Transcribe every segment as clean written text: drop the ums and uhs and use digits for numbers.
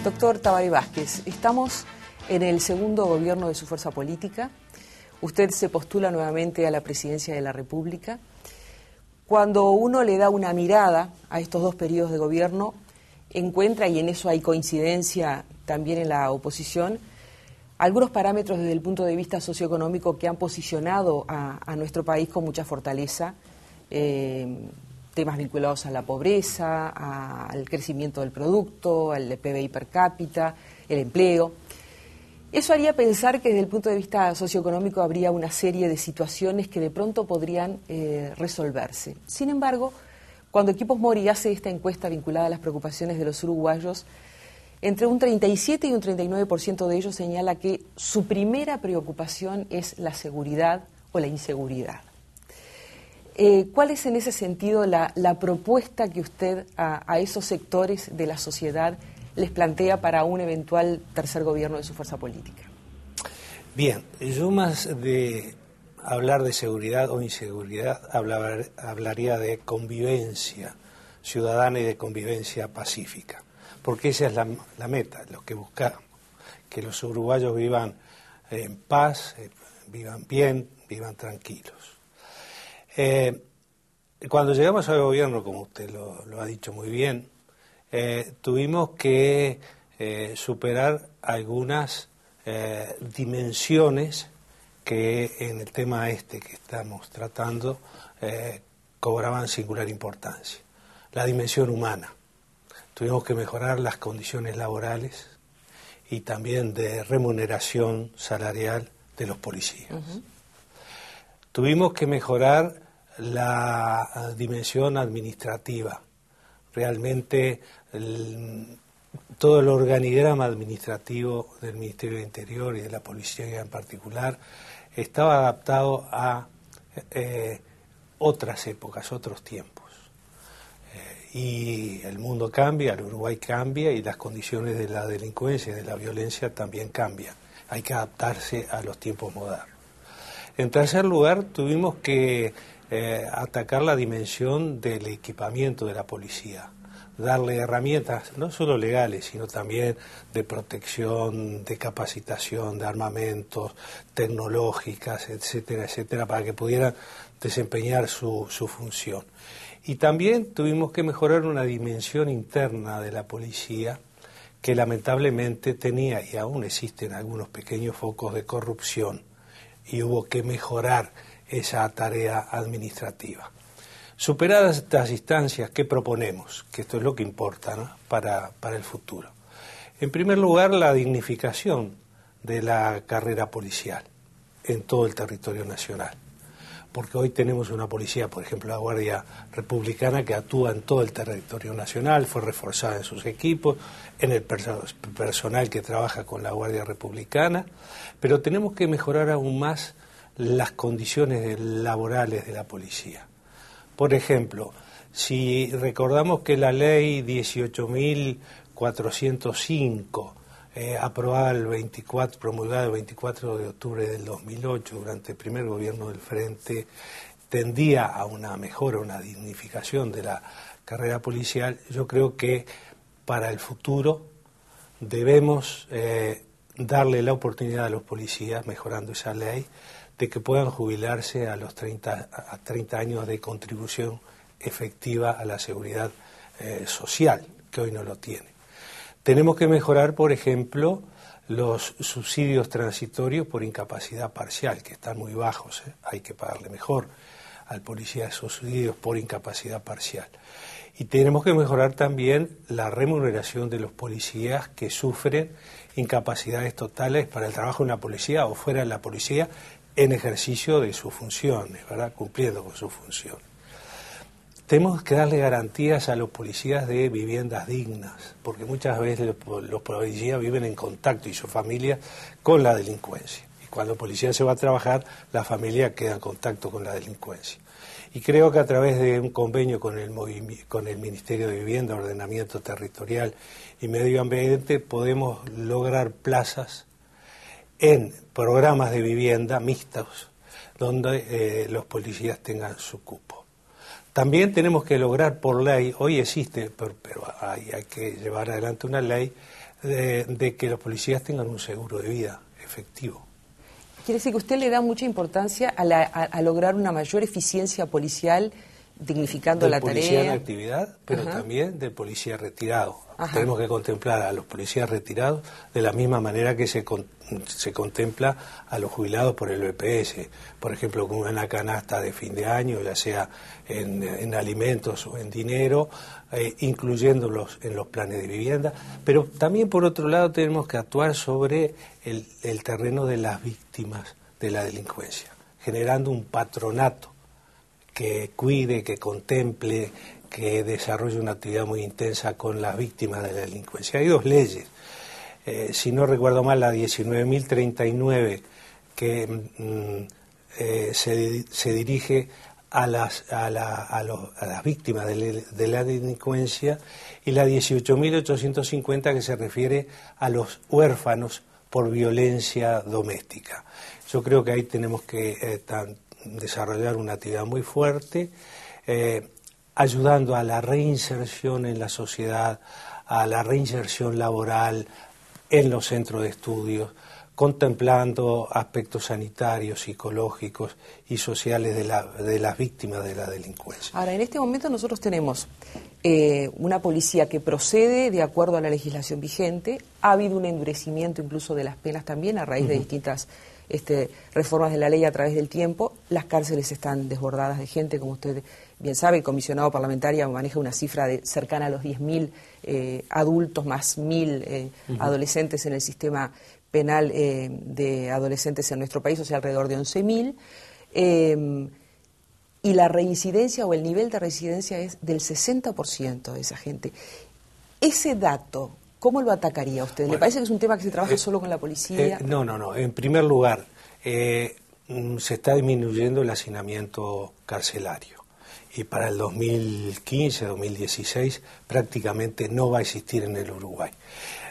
Doctor Tabay Vázquez, estamos en el segundo gobierno de su fuerza política. Usted se postula nuevamente a la presidencia de la República. Cuando uno le da una mirada a estos dos periodos de gobierno, encuentra, y en eso hay coincidencia también en la oposición, algunos parámetros desde el punto de vista socioeconómico que han posicionado a nuestro país con mucha fortaleza, temas vinculados a la pobreza, al crecimiento del producto, al PBI per cápita, el empleo. Eso haría pensar que desde el punto de vista socioeconómico habría una serie de situaciones que de pronto podrían resolverse. Sin embargo, cuando Equipos Mori hace esta encuesta vinculada a las preocupaciones de los uruguayos, entre un 37 y un 39% de ellos señala que su primera preocupación es la seguridad o la inseguridad. ¿Cuál es en ese sentido la propuesta que usted a esos sectores de la sociedad les plantea para un eventual tercer gobierno de su fuerza política? Bien, yo más de hablar de seguridad o inseguridad hablaría de convivencia ciudadana y de convivencia pacífica, porque esa es la meta, lo que buscamos, que los uruguayos vivan en paz, vivan bien, vivan tranquilos. Cuando llegamos al gobierno, como usted lo ha dicho muy bien, tuvimos que superar algunas dimensiones que en el tema que estamos tratando cobraban singular importancia. La dimensión humana. Tuvimos que mejorar las condiciones laborales y también de remuneración salarial de los policías. Tuvimos que mejorar la dimensión administrativa. Realmente todo el organigrama administrativo del Ministerio del Interior y de la Policía en particular estaba adaptado a otras épocas, otros tiempos. Y el mundo cambia, el Uruguay cambia y las condiciones de la delincuencia y de la violencia también cambian. Hay que adaptarse a los tiempos modernos. En tercer lugar, tuvimos que atacar la dimensión del equipamiento de la policía, darle herramientas no solo legales, sino también de protección, de capacitación, de armamentos, tecnológicas, etcétera, etcétera, para que pudieran desempeñar su función. Y también tuvimos que mejorar una dimensión interna de la policía que lamentablemente tenía y aún existen algunos pequeños focos de corrupción y hubo que mejorar esa tarea administrativa. Superadas estas instancias, ¿qué proponemos? Que esto es lo que importa, ¿no? para el futuro. En primer lugar, la dignificación de la carrera policial en todo el territorio nacional. Porque hoy tenemos una policía, por ejemplo, la Guardia Republicana, que actúa en todo el territorio nacional, fue reforzada en sus equipos, en el personal que trabaja con la Guardia Republicana, pero tenemos que mejorar aún más las condiciones laborales de la policía. Por ejemplo, si recordamos que la ley 18.405, aprobada promulgada el 24 de octubre del 2008 durante el primer gobierno del Frente, tendía a una mejora, una dignificación de la carrera policial. Yo creo que para el futuro debemos darle la oportunidad a los policías, mejorando esa ley, de que puedan jubilarse a los 30 años de contribución efectiva a la seguridad social, que hoy no lo tiene. Tenemos que mejorar, por ejemplo, los subsidios transitorios por incapacidad parcial, que están muy bajos, hay que pagarle mejor al policía esos subsidios por incapacidad parcial. Y tenemos que mejorar también la remuneración de los policías que sufren incapacidades totales para el trabajo en la policía o fuera de la policía en ejercicio de sus funciones, ¿verdad? Cumpliendo con sus funciones. Tenemos que darle garantías a los policías de viviendas dignas, porque muchas veces los policías viven en contacto y su familia con la delincuencia. Y cuando el policía se va a trabajar, la familia queda en contacto con la delincuencia. Y creo que a través de un convenio con el Ministerio de Vivienda, Ordenamiento Territorial y Medio Ambiente podemos lograr plazas en programas de vivienda mixtos, donde los policías tengan su cupo. También tenemos que lograr por ley, hoy existe, pero hay que llevar adelante una ley de que los policías tengan un seguro de vida efectivo. Quiere decir que usted le da mucha importancia a lograr una mayor eficiencia policial, dignificando la tarea. Del policía en actividad, pero también del policía retirado. Tenemos que contemplar a los policías retirados de la misma manera que se contempla a los jubilados por el BPS, por ejemplo, con una canasta de fin de año, ya sea en alimentos o en dinero, incluyéndolos en los planes de vivienda, pero también por otro lado tenemos que actuar sobre el terreno de las víctimas de la delincuencia, generando un patronato que cuide, que contemple, que desarrolle una actividad muy intensa con las víctimas de la delincuencia. Hay dos leyes, si no recuerdo mal, la 19.039, que se dirige a las víctimas de la delincuencia, y la 18.850, que se refiere a los huérfanos por violencia doméstica. Yo creo que ahí tenemos que desarrollar una actividad muy fuerte, ayudando a la reinserción en la sociedad, a la reinserción laboral en los centros de estudios, contemplando aspectos sanitarios, psicológicos y sociales de las víctimas de la delincuencia. Ahora, en este momento nosotros tenemos una policía que procede de acuerdo a la legislación vigente. Ha habido un endurecimiento incluso de las penas también a raíz de distintas reformas de la ley a través del tiempo. Las cárceles están desbordadas de gente, como usted bien sabe. El comisionado parlamentario maneja una cifra cercana a los 10.000 adultos más 1.000 adolescentes en el sistema penal de adolescentes en nuestro país, o sea, alrededor de 11.000. Y la reincidencia o el nivel de reincidencia es del 60% de esa gente. Ese dato, ¿cómo lo atacaría usted? ¿Le parece que es un tema que se trabaja solo con la policía? No. En primer lugar, se está disminuyendo el hacinamiento carcelario. Y para el 2015, 2016, prácticamente no va a existir en el Uruguay.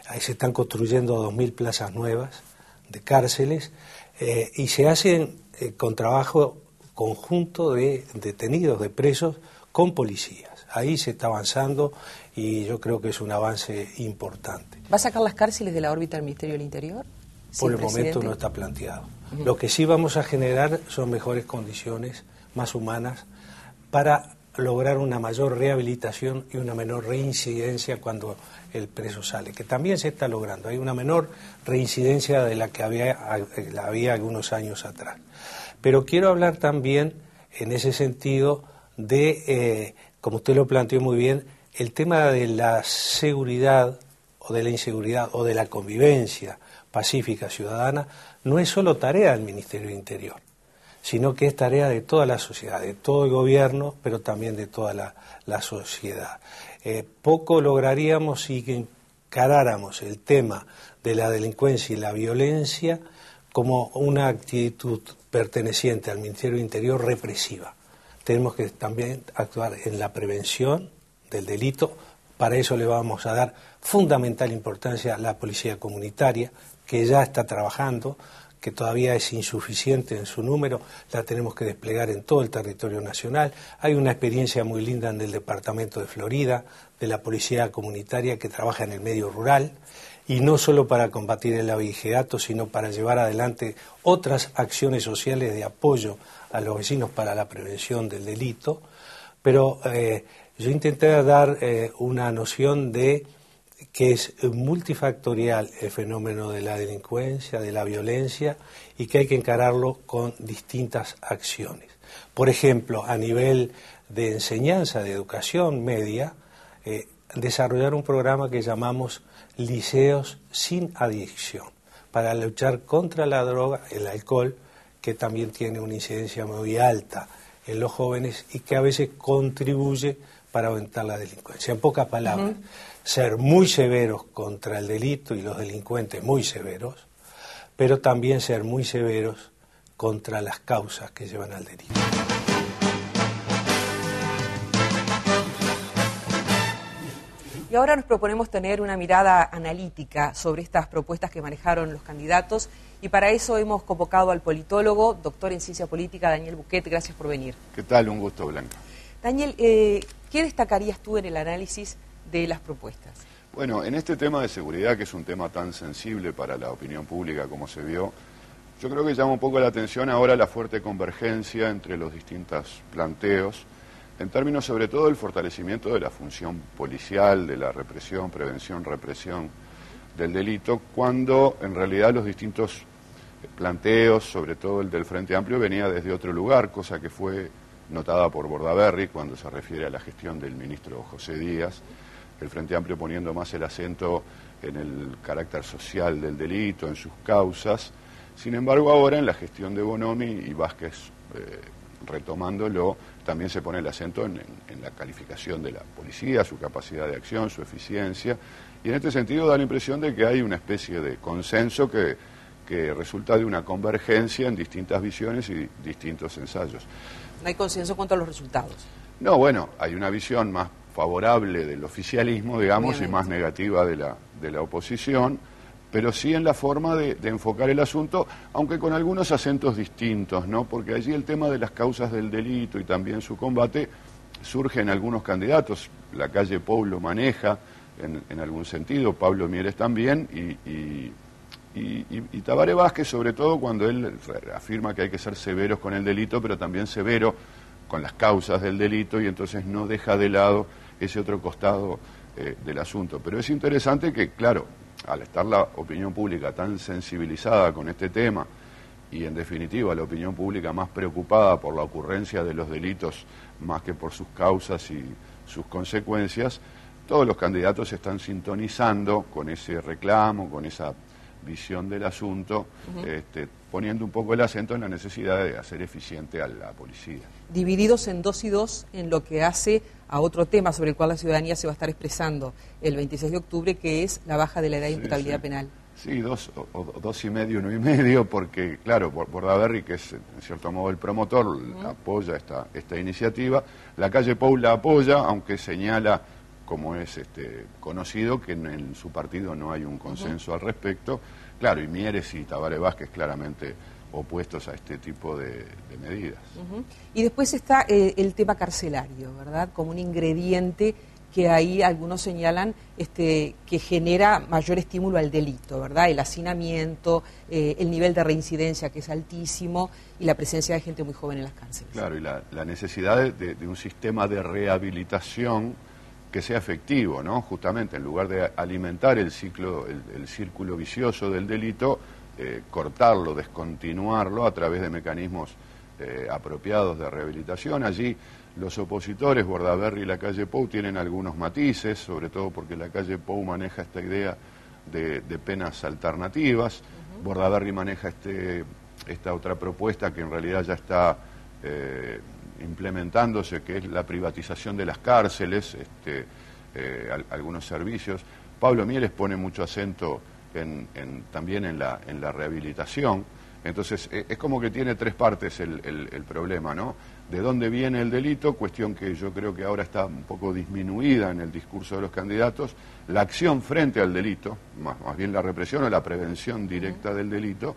Ahí se están construyendo 2.000 plazas nuevas de cárceles y se hacen con trabajo conjunto de detenidos, de presos, con policías. Ahí se está avanzando y yo creo que es un avance importante. ¿Va a sacar las cárceles de la órbita del Ministerio del Interior? Por el momento no está planteado. Lo que sí vamos a generar son mejores condiciones, más humanas, para lograr una mayor rehabilitación y una menor reincidencia cuando el preso sale, que también se está logrando. Hay una menor reincidencia de la que había algunos años atrás. Pero quiero hablar también, en ese sentido, de, como usted lo planteó muy bien, el tema de la seguridad o de la inseguridad o de la convivencia pacífica ciudadana no es solo tarea del Ministerio del Interior, sino que es tarea de toda la sociedad, de todo el gobierno, pero también de toda la sociedad. Poco lograríamos si encaráramos el tema de la delincuencia y la violencia como una actitud perteneciente al Ministerio del Interior represiva. Tenemos que también actuar en la prevención del delito. Para eso le vamos a dar fundamental importancia a la policía comunitaria, que ya está trabajando, que todavía es insuficiente en su número, la tenemos que desplegar en todo el territorio nacional. Hay una experiencia muy linda en el departamento de Florida, de la policía comunitaria que trabaja en el medio rural, y no solo para combatir el abigeato, sino para llevar adelante otras acciones sociales de apoyo a los vecinos para la prevención del delito. Pero yo intenté dar una noción de que es multifactorial el fenómeno de la delincuencia, de la violencia, y que hay que encararlo con distintas acciones. Por ejemplo, a nivel de enseñanza, de educación media, desarrollar un programa que llamamos Liceos sin Adicción, para luchar contra la droga, el alcohol, que también tiene una incidencia muy alta en los jóvenes y que a veces contribuye para aumentar la delincuencia. En pocas palabras, ser muy severos contra el delito y los delincuentes muy severos, pero también ser muy severos contra las causas que llevan al delito. Y ahora nos proponemos tener una mirada analítica sobre estas propuestas que manejaron los candidatos, y para eso hemos convocado al politólogo, doctor en ciencia política, Daniel Buquet. Gracias por venir. ¿Qué tal? Un gusto, Blanca. Daniel, ¿qué destacarías tú en el análisis de las propuestas? Bueno, en este tema de seguridad, que es un tema tan sensible para la opinión pública como se vio, yo creo que llama un poco la atención ahora la fuerte convergencia entre los distintos planteos, en términos sobre todo del fortalecimiento de la función policial, de la represión, prevención, represión del delito, cuando en realidad los distintos planteos, sobre todo el del Frente Amplio, venía desde otro lugar, cosa que fue notada por Bordaberry cuando se refiere a la gestión del ministro José Díaz, el Frente Amplio poniendo más el acento en el carácter social del delito, en sus causas. Sin embargo, ahora en la gestión de Bonomi y Vázquez retomándolo, también se pone el acento en la calificación de la policía, su capacidad de acción, su eficiencia, y en este sentido da la impresión de que hay una especie de consenso que resulta de una convergencia en distintas visiones y distintos ensayos. ¿No hay consenso cuanto a los resultados? No, bueno, hay una visión más favorable del oficialismo, digamos, Obviamente, y más negativa de la oposición, pero sí en la forma de enfocar el asunto, aunque con algunos acentos distintos, ¿no? Porque allí el tema de las causas del delito y también su combate surge en algunos candidatos. La calle Pou lo maneja en algún sentido, Pablo Mieres también, y Tabaré Vázquez, sobre todo cuando él afirma que hay que ser severos con el delito, pero también severo con las causas del delito, y entonces no deja de lado ese otro costado del asunto. Pero es interesante que, claro, al estar la opinión pública tan sensibilizada con este tema, y en definitiva la opinión pública más preocupada por la ocurrencia de los delitos más que por sus causas y sus consecuencias, todos los candidatos están sintonizando con ese reclamo, con esa visión del asunto, poniendo un poco el acento en la necesidad de hacer eficiente a la policía. Divididos en 2 y 2 en lo que hace a otro tema sobre el cual la ciudadanía se va a estar expresando el 26 de octubre, que es la baja de la edad de imputabilidad penal. Sí, 2 y medio, 1,5, porque, claro, Bordaberry, que es en cierto modo el promotor, apoya esta iniciativa. La calle Pou la apoya, aunque señala, como es conocido, que en su partido no hay un consenso al respecto. Claro, y Mieres y Tabaré Vázquez claramente opuestos a este tipo de medidas. Y después está el tema carcelario, ¿verdad? Como un ingrediente que ahí algunos señalan que genera mayor estímulo al delito, ¿verdad? El hacinamiento, el nivel de reincidencia que es altísimo y la presencia de gente muy joven en las cárceles. Claro, y la necesidad de un sistema de rehabilitación que sea efectivo, ¿no? Justamente, en lugar de alimentar el círculo vicioso del delito, cortarlo, descontinuarlo a través de mecanismos apropiados de rehabilitación. Allí los opositores, Bordaberry y la calle Pou, tienen algunos matices, sobre todo porque la calle Pou maneja esta idea de penas alternativas. Bordaberry maneja esta otra propuesta que en realidad ya está implementándose, que es la privatización de las cárceles, algunos servicios. Pablo Mieres pone mucho acento también en la rehabilitación. Entonces es como que tiene 3 partes el problema, ¿no? De dónde viene el delito, cuestión que yo creo que ahora está un poco disminuida en el discurso de los candidatos, la acción frente al delito, más bien la represión o la prevención directa del delito,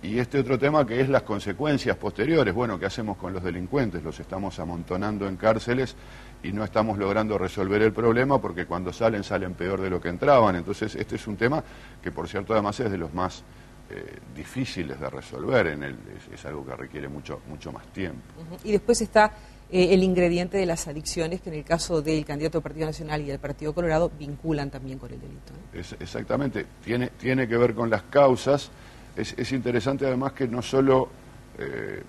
y este otro tema que es las consecuencias posteriores. Bueno, ¿qué hacemos con los delincuentes? Los estamos amontonando en cárceles y no estamos logrando resolver el problema porque cuando salen peor de lo que entraban. Entonces este es un tema que, por cierto, además es de los más difíciles de resolver, es algo que requiere mucho más tiempo. Y después está el ingrediente de las adicciones, que en el caso del candidato del Partido Nacional y del Partido Colorado vinculan también con el delito, ¿no? Exactamente, tiene que ver con las causas. Es interesante además que no solo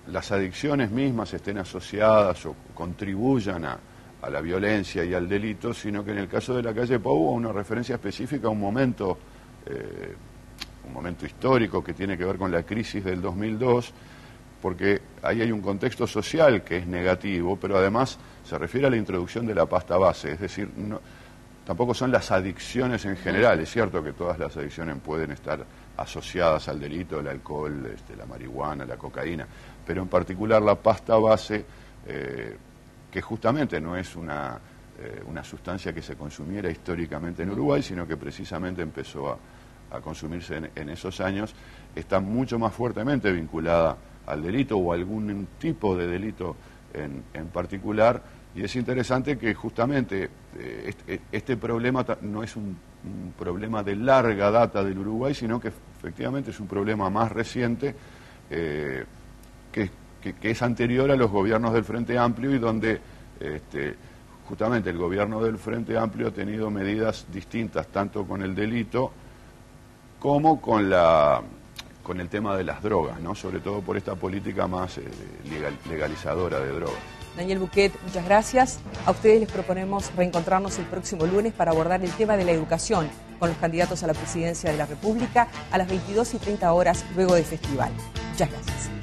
las adicciones mismas estén asociadas o contribuyan a la violencia y al delito, sino que en el caso de la calle Pou hubo una referencia específica a un momento histórico que tiene que ver con la crisis del 2002, porque ahí hay un contexto social que es negativo, pero además se refiere a la introducción de la pasta base, es decir, tampoco son las adicciones en general. Es cierto que todas las adicciones pueden estar asociadas al delito, el alcohol, la marihuana, la cocaína, pero en particular la pasta base, que justamente no es una sustancia que se consumiera históricamente en Uruguay, sino que precisamente empezó a consumirse en esos años, está mucho más fuertemente vinculada al delito o a algún tipo de delito en particular. Y es interesante que justamente este problema no es un un problema de larga data del Uruguay, sino que efectivamente es un problema más reciente que es anterior a los gobiernos del Frente Amplio y donde justamente el gobierno del Frente Amplio ha tenido medidas distintas tanto con el delito como con el tema de las drogas, ¿no? Sobre todo por esta política más legalizadora de drogas. Daniel Buquet, muchas gracias. A ustedes les proponemos reencontrarnos el próximo lunes para abordar el tema de la educación con los candidatos a la presidencia de la República a las 22:30 luego del festival. Muchas gracias.